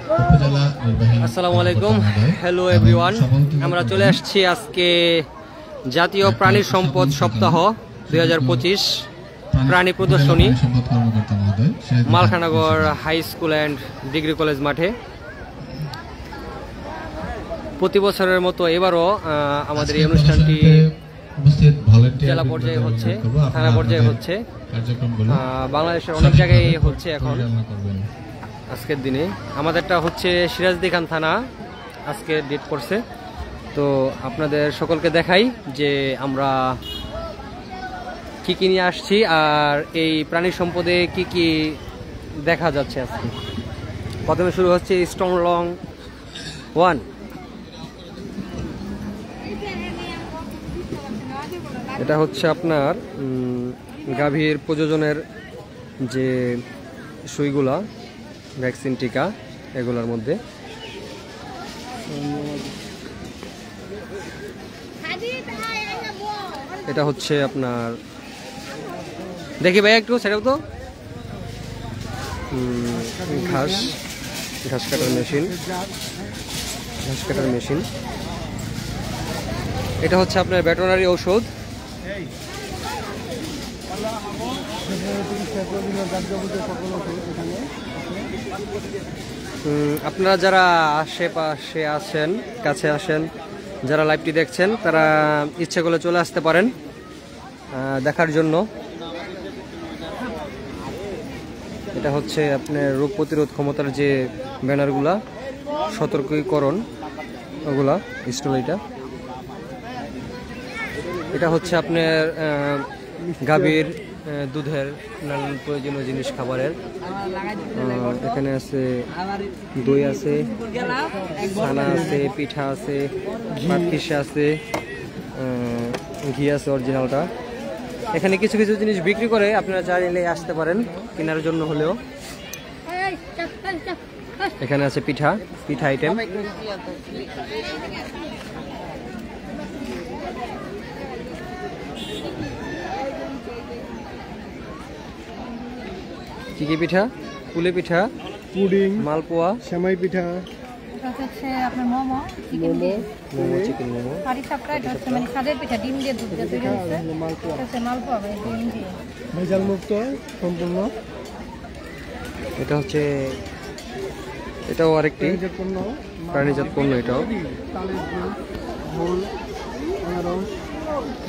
আসসালামু আলাইকুম, hello everyone. আমরা চলে আসছি আজকে জাতীয় প্রাণী সম্পদ সপ্তাহ 2025 প্রাণী প্রদর্শনী Malkhanagar high school and degree college মাঠে। প্রতি বছরের মতো এবারও আমাদের এই অনুষ্ঠানটি জেলা পর্যায়ে হচ্ছে, থানা পর্যায়ে হচ্ছে, বাংলাদেশের অনেক জায়গায় হচ্ছে এখন। আজকের দিনে আমাদেরটা হচ্ছে সিরাজদি খান থানা আজকে ডেট করছে। তো আপনাদের সকলকে দেখাই যে আমরা কি কি নিয়ে আসছি আর এই প্রাণী সম্পদে কি কি দেখা যাচ্ছে আজকে। প্রথমে শুরু হচ্ছে স্ট্রং লং 1। এটা হচ্ছে আপনার গাভীর প্রযোজনের যে সুইগুলা, ভ্যাকসিন টিকা, এগুলোর মধ্যে এটা হচ্ছে আপনার, দেখি ভাই একটু সেটাও তো ঘাস কাটার মেশিন। এটা হচ্ছে আপনার ভেটেরিনারি ঔষধ। আপনারা যারা আশেপাশে আছেন, কাছে আসেন, যারা লাইভটি দেখছেন, তারা ইচ্ছে করলে চলে আসতে পারেন দেখার জন্য। এটা হচ্ছে আপনার রোগ প্রতিরোধ ক্ষমতার যে ব্যানারগুলা, সতর্কীকরণ, ওগুলা স্টল। এটা হচ্ছে আপনার গাভীর দুধের নানান প্রয়োজনীয় জিনিস, খাবারের। এখানে আছে দই আছে, ছানা আছে, পিঠা আছে, পাটকিসা আছে, ঘি আছে অরিজিনালটা। এখানে কিছু কিছু জিনিস বিক্রি করে, আপনারা চাইলে আসতে পারেন কেনার জন্য হলেও। এখানে আছে পিঠা আইটেম। কি কি পিঠা? পুলি পিঠা, পুডিং, মালপোয়া, সেমাই পিঠা, আপনার মোমো, চিকেন মোমো, মানে সাদের পিঠা, ডিম দিয়ে দুধ দিয়ে তৈরি হচ্ছে, মালপোয়া ভেজাল মুক্ত সম্পূর্ণ। এটা হচ্ছে, এটাও আরেকটি প্রাণীজাত পণ্য। এটাও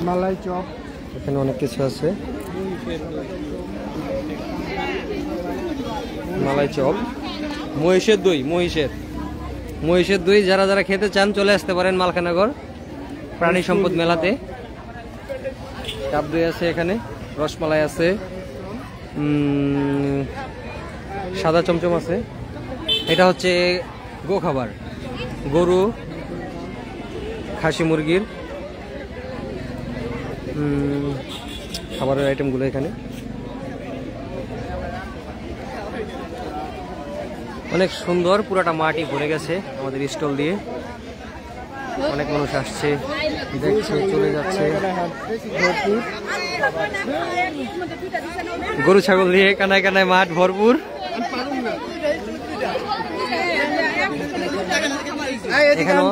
মালাই চপ, এখানে অনেক কিছু আছে। মালাই চপ, মহিষের দই, যারা যারা খেতে চান চলে আসতে পারেন মালখানগর প্রাণী সম্পদ মেলাতে। ডাব দই আছে, এখানে রসমালাই আছে, সাদা চমচম আছে। এটা হচ্ছে গো খাবার, গরু, খাসি মুরগির খাবারের আইটেমগুলো এখানে। অনেক সুন্দর, পুরাটা মাটি ভরে গেছে আমাদের স্টল দিয়ে। অনেক মানুষ আসছে, দেখছে, চলে যাচ্ছে। গরু ছাগল দিয়ে কানায় কানায় মাঠ ভরপুর। এখানেও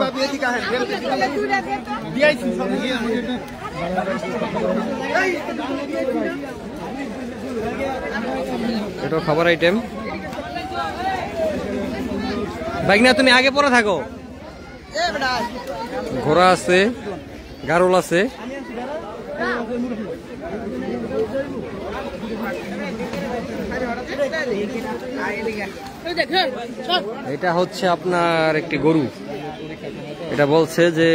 এটাও খাবার আইটেম। বাইকনা তুমি আগে পরে থাকো। ঘোড়া আছে, গারল আছে। এটা হচ্ছে আপনার একটি গরু। এটা বলছে যে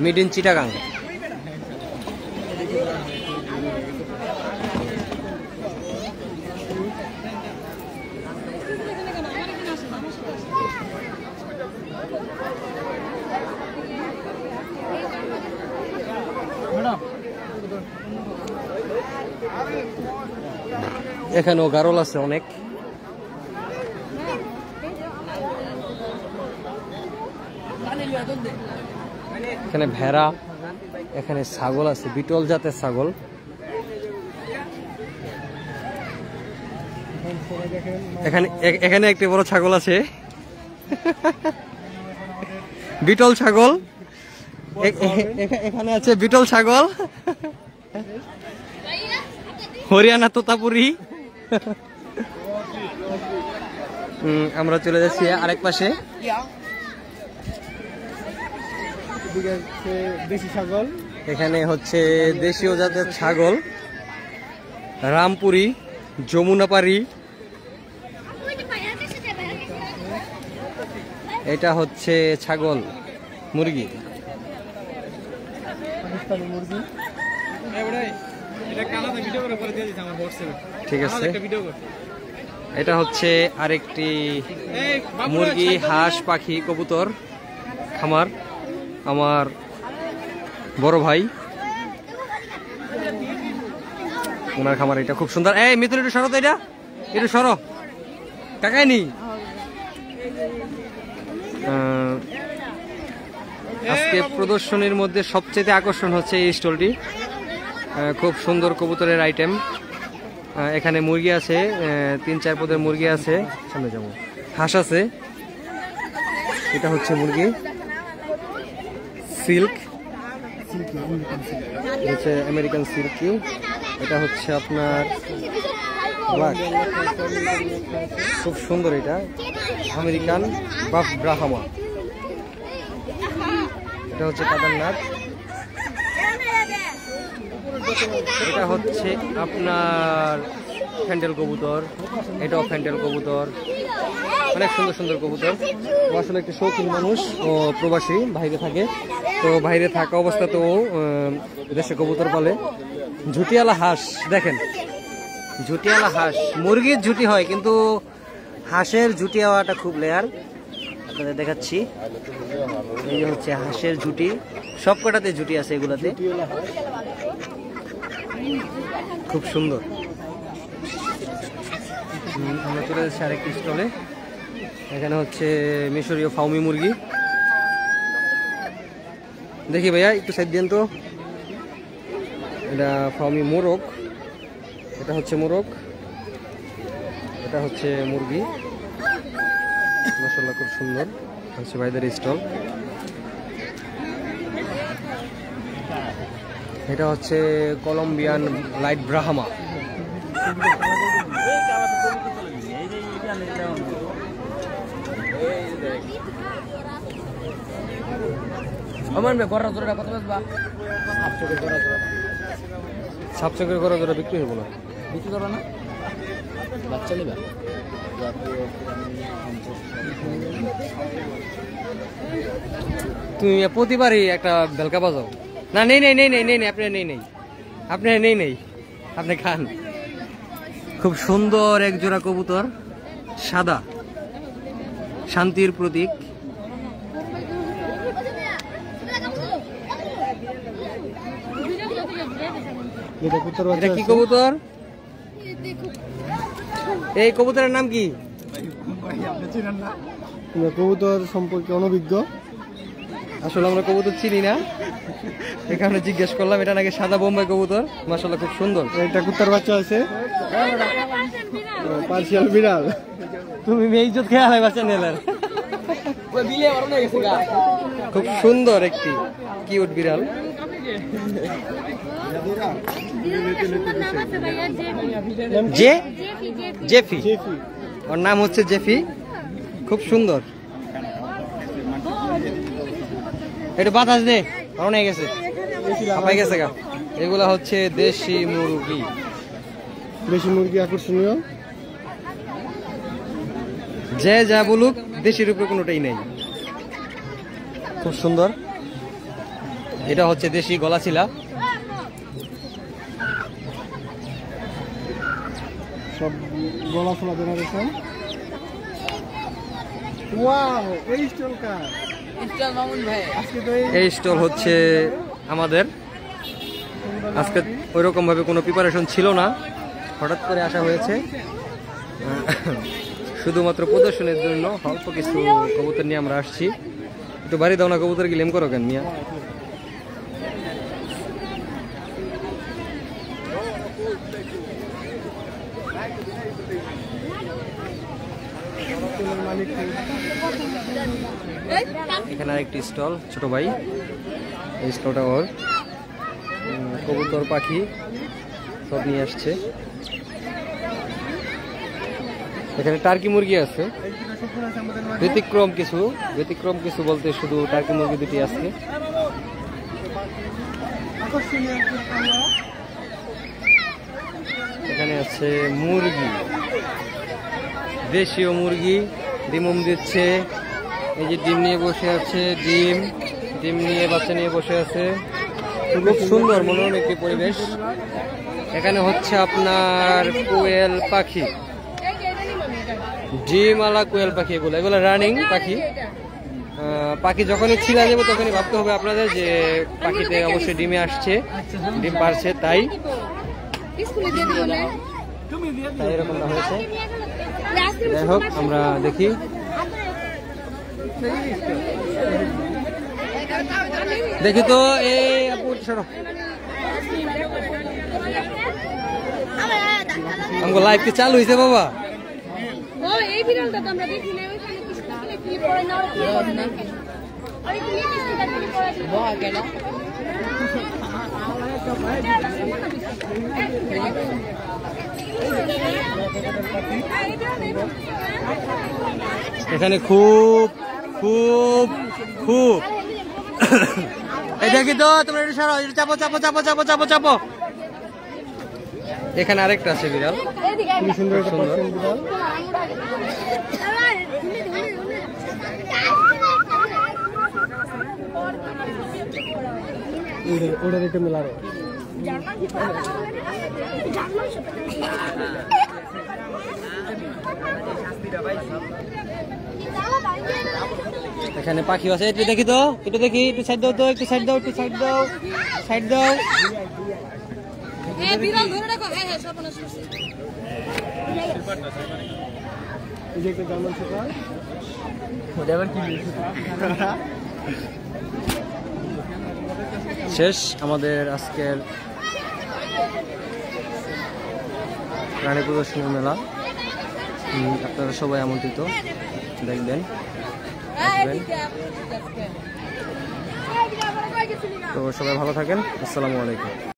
মিড ইন চিটাগাং। এখানেও গারল আছে অনেক। এখানে ভেড়া, এখানে ছাগল আছে, বিটল জাতের ছাগল। সবাই দেখেন এখানে একটি বড় ছাগল আছে, বিটল ছাগল। এখানে আছে বিটল ছাগল, হরিয়ানা তোতাপুরি। আমরা চলে যাচ্ছি আরেক পাশে। দেশি ছাগল, এখানে হচ্ছে দেশীয় জাতের ছাগল, রামপুরি, যমুনাপাড়ি। এটা হচ্ছে ছাগল, মুরগি, পাকিস্তানি মুরগি। ঠিক আছে। এটা হচ্ছে আরেকটি মুরগি, হাঁস, পাখি, কবুতর খামার, আমার বড় ভাই ওনার খামার। এটা খুব সুন্দর। এই মিতুল একটু সরো তো, এটা একটু সরো, টাকাই নি। আজকে প্রদর্শনীর মধ্যে সবচেয়ে আকর্ষণ হচ্ছে এই স্টলটি। খুব সুন্দর কবুতরের আইটেম। এখানে মুরগি আছে, 3-4 পদের মুরগি আছে, সামনে যাবো, হাঁস আছে। এটা হচ্ছে মুরগি, সিল্ক, হচ্ছে আমেরিকান সিল্কি। এটা হচ্ছে আপনার ব্ল্যাক, খুব সুন্দর। এটা আমেরিকান বাফ ব্রাহ্মা। এটা হচ্ছে কাদারনাথ। এটা হচ্ছে আপনার ফ্যান্ডেল কবুতর, এটাও ফ্যান্ডেল কবুতর। অনেক সুন্দর সুন্দর কবুতর। ও আসলে একটি শৌখিন মানুষ, ও প্রবাসী, বাইরে থাকে। তো বাইরে থাকা অবস্থাতেও দেশে কবুতর পালে। ঝুটিওয়ালা হাঁস দেখেন, ঝুটিওয়ালা হাঁস। মুরগির ঝুটি হয়, কিন্তু হাঁসের ঝুটি হওয়াটা খুব লেয়ার। আপনাদের দেখাচ্ছি, এই যে হচ্ছে হাঁসের ঝুটি। সব কটাতে ঝুটি আছে এগুলাতে, খুব সুন্দর। আমরা চলে যাচ্ছি আরেকটি স্টলে। এখানে হচ্ছে মিশরীয় ফাউমি মুরগি। দেখি ভাইয়া একটু সাইড দিন তো। এটা ফাউমি মোরগ, এটা হচ্ছে মোরগ, এটা হচ্ছে মুরগি। মাশাআল্লাহ খুব সুন্দর হচ্ছে ভাইদের স্টল। এটা হচ্ছে কলম্বিয়ান লাইট ব্রাহ্মা। আমার গড়া জোড়া কত বেচবা? 700 গড়া জোড়া। 700 গড়া জোড়া বিক্রি হবো না, বিক্রি করো না, বাচ্চা নেবা। তুমি প্রতিবারই একটা বেলকা বাজাও না। নেই নেই নেই নেই নেই নেই, আপনি নেই নেই, আপনি নেই নেই, আপনি খান। খুব সুন্দর এক জোড়া কবুতর, সাদা, শান্তির প্রতীক। এটা কি কবুতর? এই কবুতরের নাম কি? কবুতর সম্পর্কে অনভিজ্ঞ, আসলে আমরা কবুতর চিনি না, এখানে জিজ্ঞেস করলাম। এটা নাকি সাদা বোম্বাই কবুতর, মাশাআল্লাহ খুব সুন্দর। একটা কুত্তার বাচ্চা আছে, পার্সিয়াল বিড়াল। তুমি মেইজত খেয়াল হয় বাচ্চা নেলার। খুব সুন্দর একটি কিউট বিড়াল। জেফি, ওর নাম হচ্ছে জেফি, খুব সুন্দর। একটু বাতাস দে, অনেক গেছে, হাঁপাই গেছে গা। এগুলা হচ্ছে দেশি মুরগি। দেশি মুরগি আকর্ষণীয়, যে যা বলুক দেশির উপরে কোনোটাই নেই, খুব সুন্দর। এটা হচ্ছে দেশি গলাচিলা। সব গলা ফোলা জেনারেশন। ওয়াও, এই স্টল কার? স্টল মামুন ভাই। আজকে তো এই স্টল হচ্ছে আমাদের। আজকে ওইরকম ভাবে কোনো প্রিপারেশন ছিল না, হঠাৎ করে আসা হয়েছে শুধুমাত্র প্রদর্শনের জন্য। অল্প কিছু কবুতর নিয়ে আমরা আসছি। একটু বাড়ি দাও না, কবুতর কি লেম করো কেন মিয়া? এখানে আরেকটি স্টল, ছোট ভাই, এই স্টলটা ওর। কবুতর, পাখি সব নিয়ে আসছে। এখানে টার্কি মুরগি আছে, ব্যতিক্রম কিছু বলতে শুধু টার্কি মুরগি দুটি আছে। এখানে আছে মুরগি, দেশীয় মুরগি, ডিম দিচ্ছে। এই যে ডিম নিয়ে বসে আছে, ডিম নিয়ে বাচ্চা নিয়ে বসে আছে। খুব সুন্দর মনোরম একটি পরিবেশ। এখানে হচ্ছে আপনার কোয়েল পাখি, ডিমওয়ালা কোয়েল পাখি, এগুলো রানিং পাখি। পাখি যখনই ছিলা যাবে তখনই ভাবতে হবে আপনাদের যে পাখিতে অবশ্যই ডিমে আসছে, ডিম পারছে, তাই এরকমটা হয়েছে। যাই হোক, আমরা দেখি। তো এই আপু সরো, আমাকে লাইভ কি চালু হয়েছে বাবা? এখানে খুব খুব খুব এই দেখি তো, তোমরা একটু সরো, চাপো চাপো চাপো চাপো চাপো চাপো। এখানে আরেকটা আছে বিড়াল, খুবই সুন্দর সুন্দর। ওটা একটু মেলারো। এখানে পাখি আছে, একটু দেখি তো, একটু দেখি, একটু সাইড দাও তো, একটু সাইড দাও, একটু সাইড দাও, সাইড দাও। শেষ আমাদের আজকের প্রাণী প্রদর্শনী মেলা। আপনারা সবাই আমন্ত্রিত, দেখবেন, আসবেন। তো সবাই ভালো থাকেন, আসসালামু আলাইকুম।